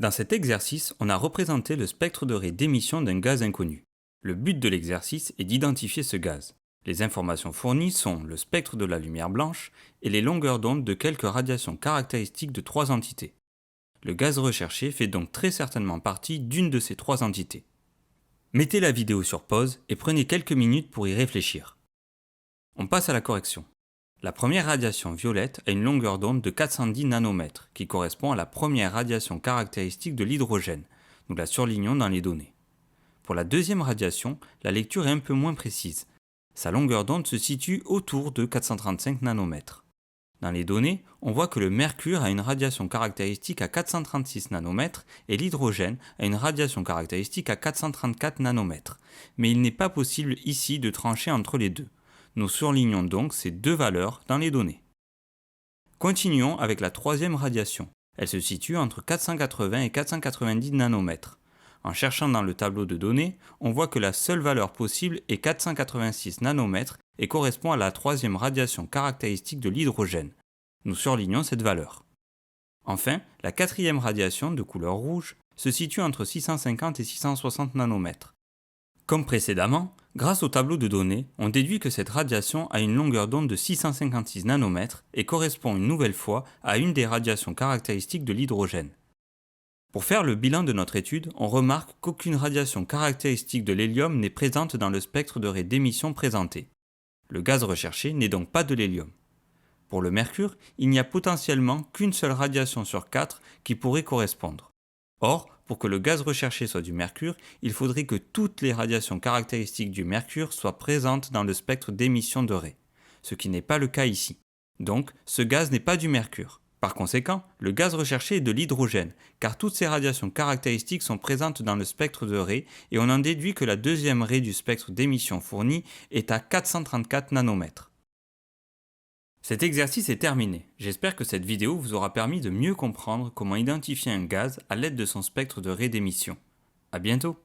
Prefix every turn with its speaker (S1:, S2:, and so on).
S1: Dans cet exercice, on a représenté le spectre de raies d'émission d'un gaz inconnu. Le but de l'exercice est d'identifier ce gaz. Les informations fournies sont le spectre de la lumière blanche et les longueurs d'onde de quelques radiations caractéristiques de trois entités. Le gaz recherché fait donc très certainement partie d'une de ces trois entités. Mettez la vidéo sur pause et prenez quelques minutes pour y réfléchir. On passe à la correction. La première radiation violette a une longueur d'onde de 410 nanomètres, qui correspond à la première radiation caractéristique de l'hydrogène. Nous la surlignons dans les données. Pour la deuxième radiation, la lecture est un peu moins précise. Sa longueur d'onde se situe autour de 435 nanomètres. Dans les données, on voit que le mercure a une radiation caractéristique à 436 nanomètres et l'hydrogène a une radiation caractéristique à 434 nanomètres. Mais il n'est pas possible ici de trancher entre les deux. Nous surlignons donc ces deux valeurs dans les données. Continuons avec la troisième radiation. Elle se situe entre 480 et 490 nanomètres. En cherchant dans le tableau de données, on voit que la seule valeur possible est 486 nanomètres et correspond à la troisième radiation caractéristique de l'hydrogène. Nous surlignons cette valeur. Enfin, la quatrième radiation de couleur rouge se situe entre 650 et 660 nanomètres. Comme précédemment, grâce au tableau de données, on déduit que cette radiation a une longueur d'onde de 656 nanomètres et correspond une nouvelle fois à une des radiations caractéristiques de l'hydrogène. Pour faire le bilan de notre étude, on remarque qu'aucune radiation caractéristique de l'hélium n'est présente dans le spectre de raies d'émission présenté. Le gaz recherché n'est donc pas de l'hélium. Pour le mercure, il n'y a potentiellement qu'une seule radiation sur 4 qui pourrait correspondre. Or, pour que le gaz recherché soit du mercure, il faudrait que toutes les radiations caractéristiques du mercure soient présentes dans le spectre d'émission de raies, ce qui n'est pas le cas ici. Donc, ce gaz n'est pas du mercure. Par conséquent, le gaz recherché est de l'hydrogène, car toutes ces radiations caractéristiques sont présentes dans le spectre de raies et on en déduit que la deuxième raie du spectre d'émission fourni est à 434 nanomètres. Cet exercice est terminé. J'espère que cette vidéo vous aura permis de mieux comprendre comment identifier un gaz à l'aide de son spectre de raies d'émission. À bientôt!